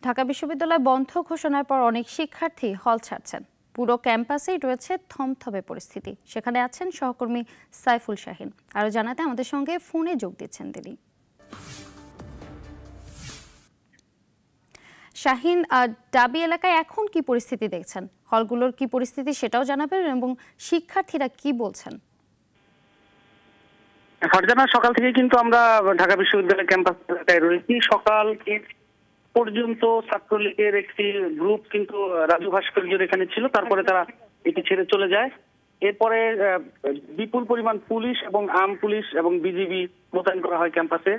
ঢাকা বিশ্ববিদ্যালয় বন্ধ ঘোষণার পর অনেক শিক্ষার্থী হল ছাড়ছেন। পুরো ক্যাম্পাসেই রয়েছে থমথমে পরিস্থিতি। সেখানে আছেন সহকর্মী সাইফুল শাহিন। আরও জানাতে আমাদের সঙ্গে ফোনে যোগ দিচ্ছেন তিনি। শাহিন, ডাবি এলাকায় এখন কি পরিস্থিতি দেখছেন? হলগুলোর কি পরিস্থিতি সেটাও জানাবেন এবং শিক্ষার্থীরা কি বলছেন? ফারজানা, সকাল থেকে কিন্তু আমরা ঢাকা বিশ্ববিদ্যালয় ক্যাম্পাসে রয়েছি। সকাল পর্যন্ত ছাত্রলীগের একটি গ্রুপ কিন্তু রাজু ভাস্কর্যের এখানে ছিল, তারপরে তারা এটি ছেড়ে চলে যায়। এরপরে বিপুল পরিমাণ পুলিশ এবং আর্ম পুলিশ এবং বিজিবি মোতায়েন করা হয় ক্যাম্পাসে।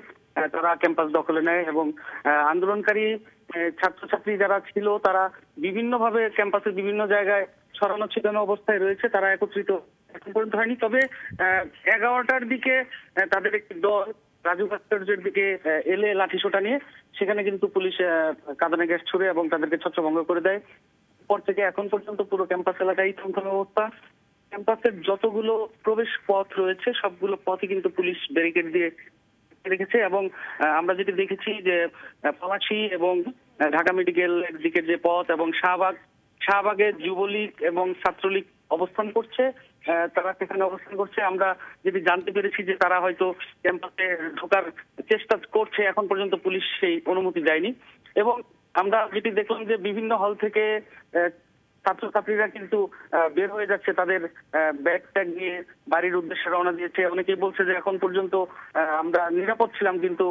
তারা ক্যাম্পাস দখলে নেয় এবং আন্দোলনকারী ছাত্রছাত্রী যারা ছিল তারা বিভিন্নভাবে ক্যাম্পাসের বিভিন্ন জায়গায় ছড়ানো ছিটানো অবস্থায় রয়েছে। তারা একত্রিত এখন পর্যন্ত হয়নি, তবে 11টার দিকে তাদের একটি দল রাজু ভাস্কর্যের দিকে এলে লাঠিসোঁটা নিয়ে সেখানে কিন্তু পুলিশ কাঁদানে গ্যাস ছুড়ে এবং তাদেরকে ছত্রভঙ্গ করে দেয়। পর থেকে এখন পর্যন্ত পুরো ক্যাম্পাস এলাকায় থমথমে অবস্থা। ক্যাম্পাসের যতগুলো প্রবেশ পথ রয়েছে সবগুলো পথই কিন্তু পুলিশ ব্যারিকেড দিয়ে রেখেছে এবং আমরা যেটি দেখেছি যে পলাশী এবং ঢাকা মেডিকেলের দিকের যে পথ এবং শাহবাগে যুবলীগ এবং ছাত্রলীগ অবস্থান করছে, তারা সেখানে অবস্থান করছে। আমরা যেটি জানতে পেরেছি যে তারা হয়তো ক্যাম্পাসে ঢোকার চেষ্টা করছে, এখন পর্যন্ত পুলিশ সেই অনুমতি দেয়নি। এবং আমরা যেটি দেখলাম যে বিভিন্ন হল থেকে ছাত্রছাত্রীরা কিন্তু বের হয়ে যাচ্ছে, তাদের ব্যাগ ট্যাগ নিয়ে বাড়ির উদ্দেশ্যে রওনা দিয়েছে। অনেকেই বলছে যে এখন পর্যন্ত আমরা নিরাপদ ছিলাম, কিন্তু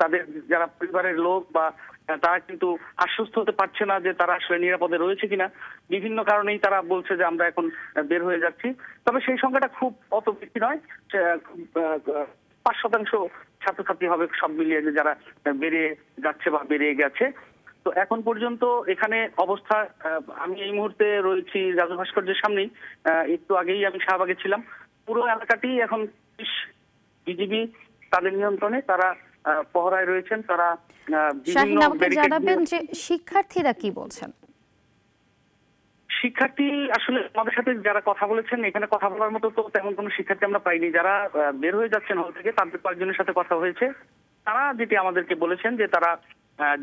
তাদের যারা পরিবারের লোক বা তারা কিন্তু আশ্বস্ত হতে পারছে না যে তারা আসলে নিরাপদে রয়েছে কিনা। বিভিন্ন কারণেই তারা বলছে যে আমরা এখন বের হয়ে যাচ্ছি। তবে সেই সংখ্যাটা খুব অত বেশি নয়, 5% ছাত্রছাত্রী হবে সব মিলিয়ে যে যারা বেরিয়ে যাচ্ছে বা বেরিয়ে গেছে। তো এখন পর্যন্ত এখানে অবস্থা, আমি এই মুহূর্তে রয়েছি রাজু ভাস্কর্যের সামনেই। একটু আগেই আমি শাহবাগে ছিলাম। পুরো এলাকাটি এখন বিজিবি তাদের নিয়ন্ত্রণে, তারা পহরায় রয়েছেন। তারা শাহিন, আমাকে জানাবেন যে শিক্ষার্থীরা কি বলছেন? শিক্ষার্থী আসলে আমাদের সাথে যারা কথা বলেছেন, এখানে কথা বলার মতো তো তেমন কোনো শিক্ষার্থী আমরা পাইনি। যারা বের হয়ে যাচ্ছেন হল থেকে তাদের কয়েকজনের সাথে কথা হয়েছে। তারা যেটি আমাদেরকে বলেছেন যে তারা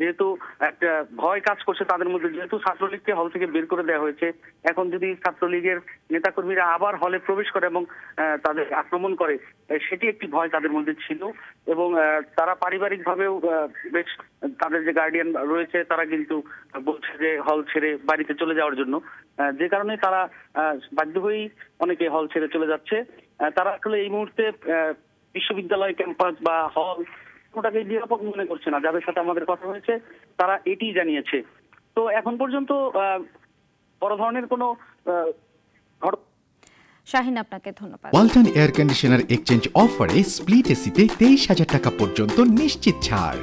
যেহেতু একটা ভয় কাজ করছে তাদের মধ্যে, যেহেতু ছাত্রলীগকে হল থেকে বের করে দেওয়া হয়েছে, এখন যদি ছাত্রলীগের নেতাকর্মীরা আবার হলে প্রবেশ করে এবং তাদের আক্রমণ করে, সেটি একটি ভয় তাদের মধ্যে ছিল। এবং তারা পারিবারিক ভাবেও বেশ, তাদের যে গার্ডিয়ান রয়েছে তারা কিন্তু বলছে যে হল ছেড়ে বাড়িতে চলে যাওয়ার জন্য, যে কারণে তারা বাধ্য হয়েই অনেকে হল ছেড়ে চলে যাচ্ছে। তারা আসলে এই মুহূর্তে বিশ্ববিদ্যালয় ক্যাম্পাস বা হল ওটাকে নিরাপদ মনে করছে না। যাদের সাথে আমাদের কথা হয়েছে তারা এটি জানিয়েছে। তো এখন পর্যন্ত বড় ধরনের কোনো শাহিন, আপনাকে ধন্যবাদ। ওয়ালটন এয়ার কন্ডিশনার এক্সচেঞ্জ অফারে স্প্লিট এসিতে 23,000 টাকা পর্যন্ত নিশ্চিত ছাড়।